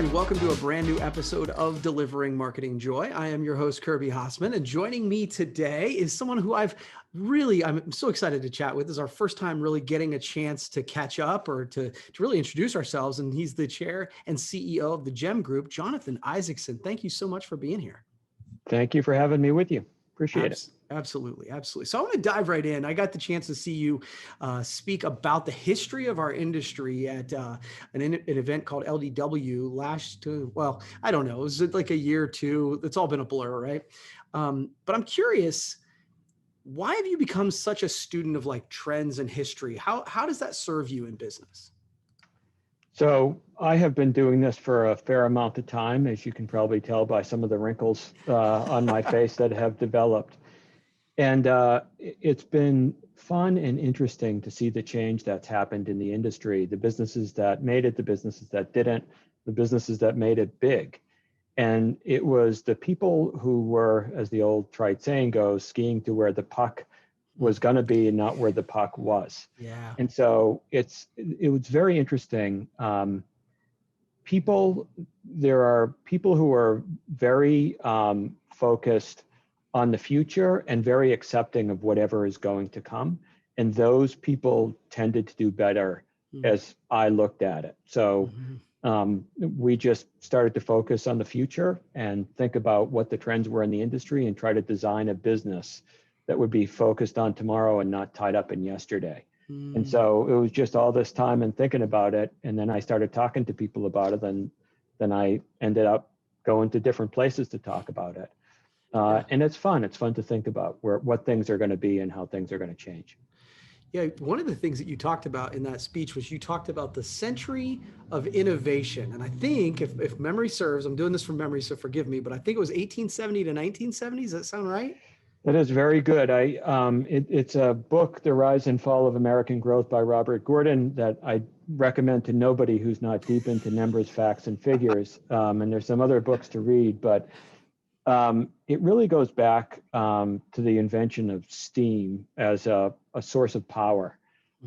and welcome to a brand new episode of Delivering Marketing Joy. I am your host, Kirby Hasseman, and joining me today is someone who I'm so excited to chat with. This is our first time really getting a chance to catch up or to really introduce ourselves, and he's the chair and CEO of the GEM Group, Jonathan Isaacson. Thank you so much for being here. Thank you for having me with you. Appreciate it. Absolutely. So I want to dive right in. I got the chance to see you speak about the history of our industry at an event called LDW I don't know, it was like a year or two. It's all been a blur, right? But I'm curious, why have you become such a student of like trends and history? How does that serve you in business? So I have been doing this for a fair amount of time, as you can probably tell by some of the wrinkles on my face that have developed. And it's been fun and interesting to see the change that's happened in the industry, the businesses that made it, the businesses that didn't, the businesses that made it big. And it was the people who were, as the old trite saying goes, skiing to where the puck was going to be and not where the puck was. Yeah. And so it was very interesting. There are people who are very focused on the future and very accepting of whatever is going to come. And those people tended to do better as I looked at it. So we just started to focus on the future and think about what the trends were in the industry and try to design a business that would be focused on tomorrow and not tied up in yesterday. And so it was just all this time and thinking about it. And then I started talking to people about it. And then I ended up going to different places to talk about it. And it's fun. It's fun to think about what things are going to be and how things are going to change. Yeah, one of the things that you talked about in that speech was you talked about the century of innovation. And I think if memory serves, I'm doing this from memory, so forgive me, but I think it was 1870 to 1970. Does that sound right? That is very good. It's a book, The Rise and Fall of American Growth by Robert Gordon, that I recommend to nobody who's not deep into numbers, facts, and figures. And there's some other books to read, but it really goes back to the invention of steam as a source of power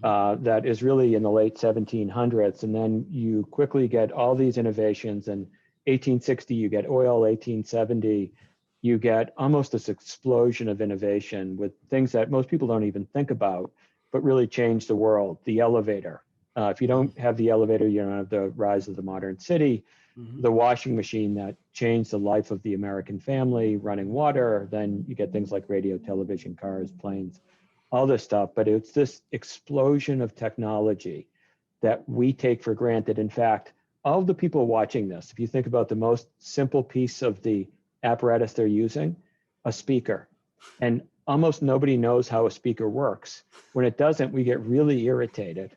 that is really in the late 1700s. And then you quickly get all these innovations. In 1860, you get oil. 1870, you get almost this explosion of innovation with things that most people don't even think about, but really change the world. The elevator. If you don't have the elevator, you don't have the rise of the modern city. The washing machine that changed the life of the American family, running water. Then you get things like radio, television, cars, planes, all this stuff. But it's this explosion of technology that we take for granted. In fact, all of the people watching this, if you think about the most simple piece of the apparatus they're using, a speaker. And almost nobody knows how a speaker works. When it doesn't, we get really irritated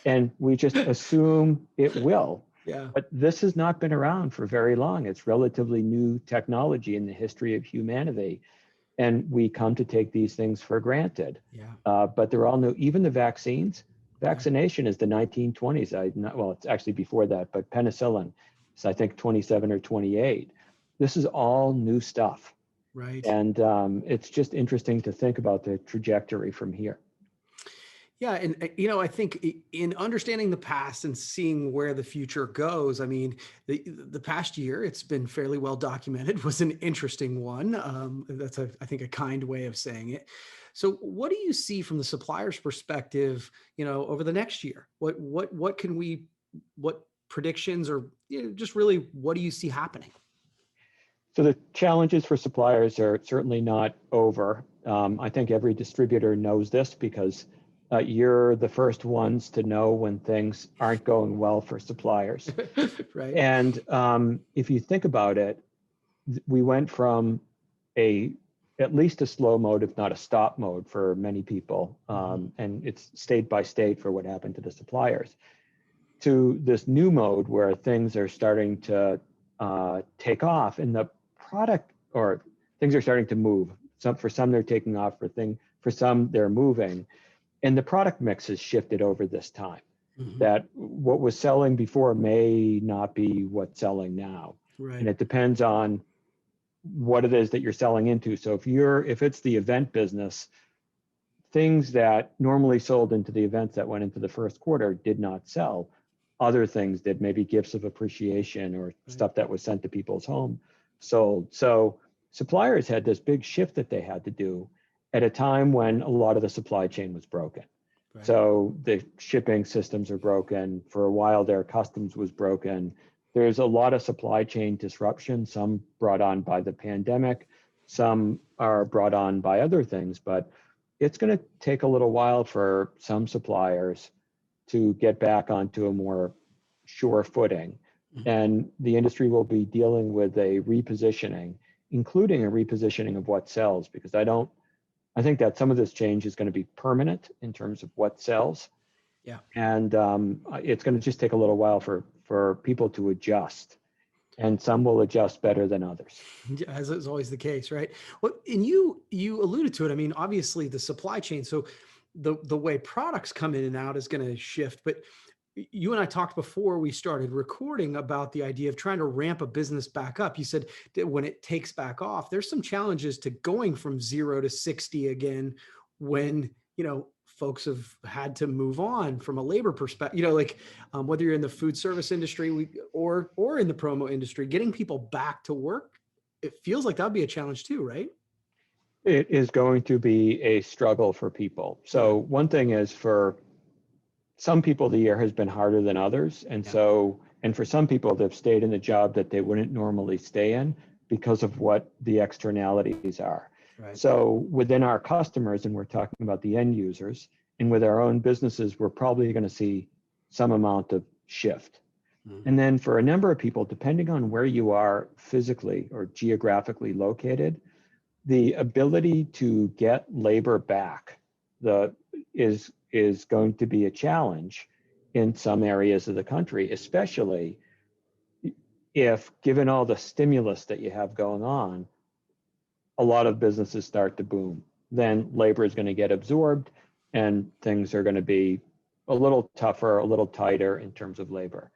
and we just assume it will. Yeah. But this has not been around for very long. It's relatively new technology in the history of humanity. And we come to take these things for granted. Yeah. But they're all new. Even the vaccines, vaccination is the 1920s. It's actually before that, but penicillin is, I think, 27 or 28. This is all new stuff. Right. And it's just interesting to think about the trajectory from here. Yeah. And, I think in understanding the past and seeing where the future goes, I mean, the past year, it's been fairly well documented, was an interesting one. That's, I think, a kind way of saying it. So what do you see from the supplier's perspective, over the next year? What predictions or just really, what do you see happening? So the challenges for suppliers are certainly not over. I think every distributor knows this because you're the first ones to know when things aren't going well for suppliers. Right. And if you think about it, we went from at least a slow mode, if not a stop mode for many people, and it's state by state for what happened to the suppliers, to this new mode where things are starting to take off and the product or things are starting to move. For some they're taking off, for some they're moving. And the product mix has shifted over this time. That what was selling before may not be what's selling now. Right. And it depends on what it is that you're selling into. So if it's the event business, things that normally sold into the events that went into the first quarter did not sell. other things did, maybe gifts of appreciation or stuff that was sent to people's home sold. So suppliers had this big shift that they had to do at a time when a lot of the supply chain was broken. Right. So the shipping systems are broken. For a while their customs was broken. There's a lot of supply chain disruption, some brought on by the pandemic, some are brought on by other things, but it's going to take a little while for some suppliers to get back onto a more sure footing. And the industry will be dealing with a repositioning, including a repositioning of what sells, because I think that some of this change is going to be permanent in terms of what sells. Yeah. And it's going to just take a little while for people to adjust. And some will adjust better than others. As is always the case, right? Well, and you alluded to it. I mean, obviously the supply chain. So the way products come in and out is going to shift. But you and I talked before we started recording about the idea of trying to ramp a business back up. You said that when it takes back off, there's some challenges to going from 0 to 60 again when, folks have had to move on from a labor perspective, whether you're in the food service industry or in the promo industry, getting people back to work, it feels like that would be a challenge too, right? It is going to be a struggle for people. So one thing is, for some people, the year has been harder than others. And and for some people, they've stayed in the job that they wouldn't normally stay in because of what the externalities are. Right. So within our customers, and we're talking about the end users, and with our own businesses, we're probably going to see some amount of shift. And then for a number of people, depending on where you are physically or geographically located, the ability to get labor back is going to be a challenge in some areas of the country, especially if, given all the stimulus that you have going on, a lot of businesses start to boom. Then labor is going to get absorbed and things are going to be a little tougher, a little tighter in terms of labor.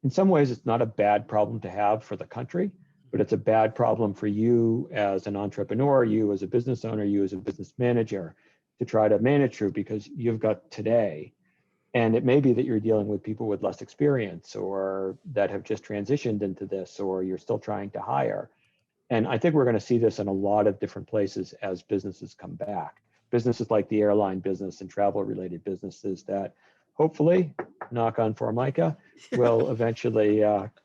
In some ways, it's not a bad problem to have for the country, but it's a bad problem for you as an entrepreneur, you as a business owner, you as a business manager, to try to manage through, because you've got today. And it may be that you're dealing with people with less experience or that have just transitioned into this, or you're still trying to hire. And I think we're going to see this in a lot of different places as businesses come back. Businesses like the airline business and travel related businesses that hopefully, knock on Formica, will eventually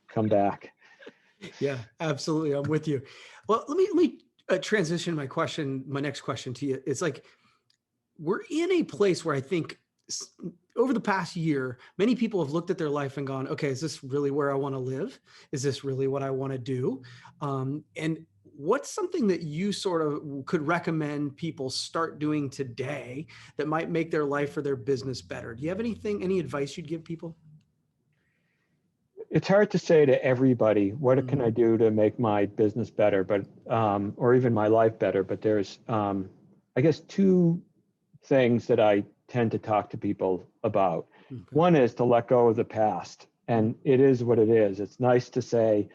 come back. Yeah, absolutely. I'm with you. Well, let me transition my next question to you. It's like, we're in a place where I think over the past year, many people have looked at their life and gone, okay, is this really where I want to live? Is this really what I want to do? And what's something that you sort of could recommend people start doing today that might make their life or their business better? Do you have any advice you'd give people? It's hard to say to everybody, what can I do to make my business better, but or even my life better? But there's, I guess, two things that I tend to talk to people about. Okay. One is to let go of the past, and it is what it is. It's nice to say,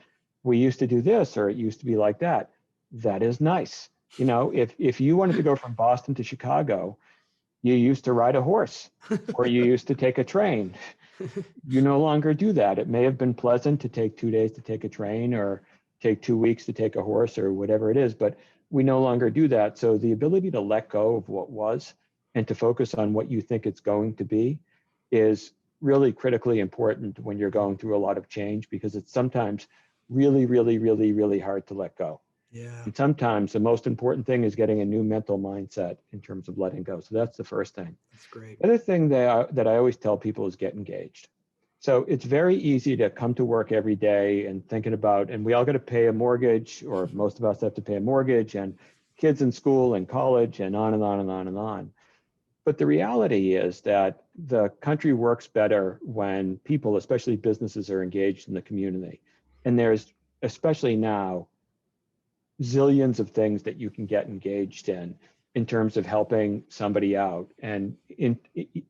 we used to do this, or it used to be like that. That is nice. If you wanted to go from Boston to Chicago, you used to ride a horse, or you used to take a train. You no longer do that. It may have been pleasant to take 2 days to take a train, or take 2 weeks to take a horse, or whatever it is, but we no longer do that. So the ability to let go of what was and to focus on what you think it's going to be is really critically important when you're going through a lot of change, because it's sometimes really, really, really, really hard to let go. Yeah. And sometimes the most important thing is getting a new mental mindset in terms of letting go. So that's the first thing. That's great. The other thing that I always tell people is get engaged. So it's very easy to come to work every day and thinking about, and we all got to pay a mortgage, or most of us have to pay a mortgage, and kids in school and college, and on and on and on and on. But the reality is that the country works better when people, especially businesses, are engaged in the community. And there's, especially now, zillions of things that you can get engaged in terms of helping somebody out. And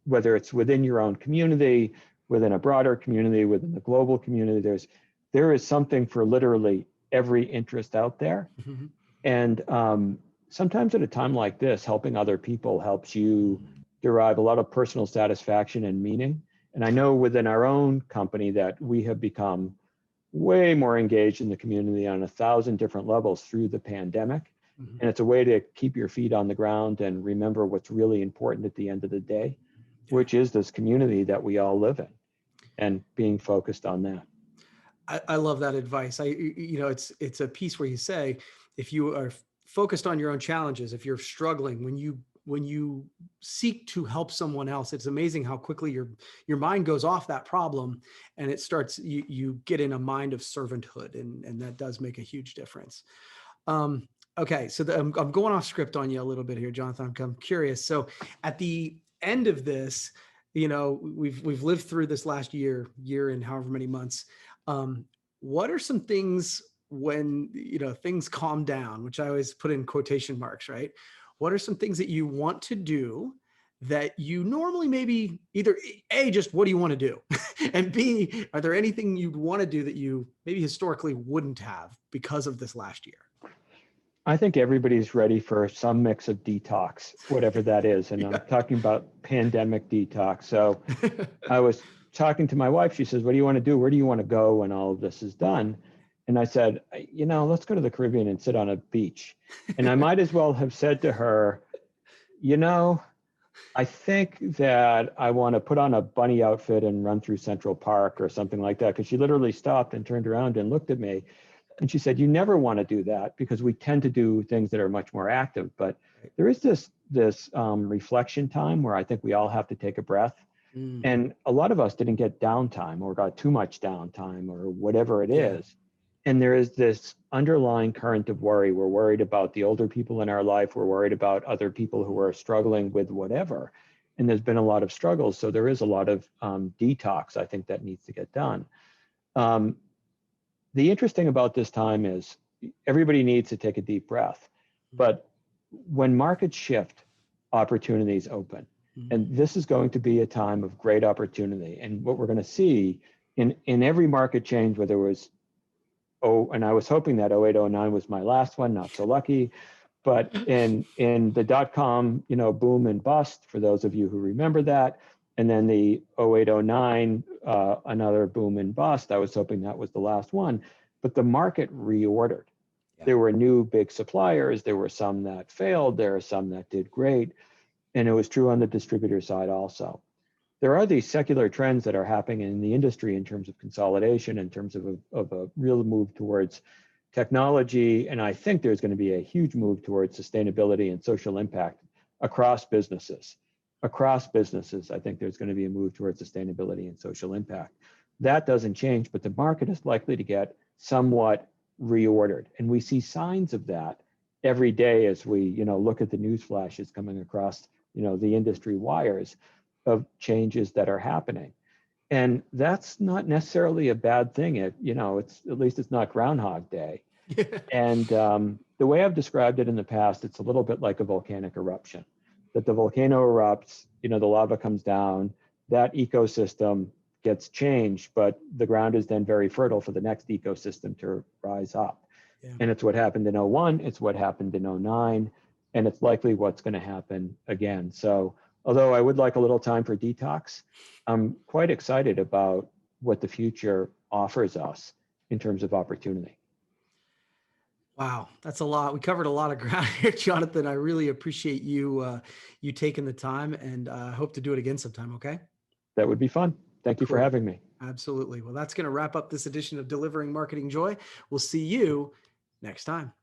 whether it's within your own community, within a broader community, within the global community, there is something for literally every interest out there. Mm-hmm. And sometimes at a time like this, helping other people helps you derive a lot of personal satisfaction and meaning. And I know within our own company that we have become way more engaged in the community on 1,000 different levels through the pandemic. Mhm. And it's a way to keep your feet on the ground and remember what's really important at the end of the day, Yeah. which is this community that we all live in and being focused on that. I love that advice. It's a piece where you say, if you are focused on your own challenges, if you're struggling, when you seek to help someone else, it's amazing how quickly your mind goes off that problem, and it starts, you get in a mind of servanthood, and that does make a huge difference. Okay, so I'm going off script on you a little bit here, Jonathan. I'm curious. So at the end of this, we've lived through this last year and however many months. What are some things when things calm down, which I always put in quotation marks, right? What are some things that you want to do that you normally maybe either A, just what do you want to do? And B, are there anything you'd want to do that you maybe historically wouldn't have because of this last year? I think everybody's ready for some mix of detox, whatever that is. And I'm Yeah. talking about pandemic detox. So I was talking to my wife. She says, "What do you want to do? Where do you want to go when all of this is done?" And I said, let's go to the Caribbean and sit on a beach." And I might as well have said to her, I think that I want to put on a bunny outfit and run through Central Park or something like that. Because she literally stopped and turned around and looked at me. And she said, "You never want to do that because we tend to do things that are much more active." But there is this reflection time where I think we all have to take a breath. Mm, And a lot of us didn't get downtime or got too much downtime or whatever it yeah. is. And there is this underlying current of worry. We're worried about the older people in our life. We're worried about other people who are struggling with whatever. And there's been a lot of struggles. So there is a lot of detox, I think, that needs to get done. Um, the interesting about this time is everybody needs to take a deep breath. But when markets shift, opportunities open. And Mm, this is going to be a time of great opportunity. And what we're going to see in every market change, whether it was, and I was hoping that 08, 09 was my last one, not so lucky. But in the dot-com, boom and bust, for those of you who remember that, and then the 08, 09, another boom and bust, I was hoping that was the last one. But the market reordered. yeah. There were new big suppliers. There were some that failed. There are some that did great. And it was true on the distributor side also. There are these secular trends that are happening in the industry in terms of consolidation, in terms of a real move towards technology. And I think there's going to be a huge move towards sustainability and social impact across businesses. Across businesses, I think there's going to be a move towards sustainability and social impact. That doesn't change, but the market is likely to get somewhat reordered. And we see signs of that every day as we, look at the news flashes coming across, the industry wires of changes that are happening. And that's not necessarily a bad thing. It's at least it's not Groundhog Day. And the way I've described it in the past, it's a little bit like a volcanic eruption. That the volcano erupts, the lava comes down, that ecosystem gets changed, but the ground is then very fertile for the next ecosystem to rise up. Yeah. And it's what happened in 01, it's what happened in 09, and it's likely what's going to happen again. So although I would like a little time for detox, I'm quite excited about what the future offers us in terms of opportunity. Wow, that's a lot. We covered a lot of ground here, Jonathan. I really appreciate you taking the time, and I hope to do it again sometime. Okay. That would be fun. Thank you for Cool. having me. Absolutely. Well, that's going to wrap up this edition of Delivering Marketing Joy. We'll see you next time.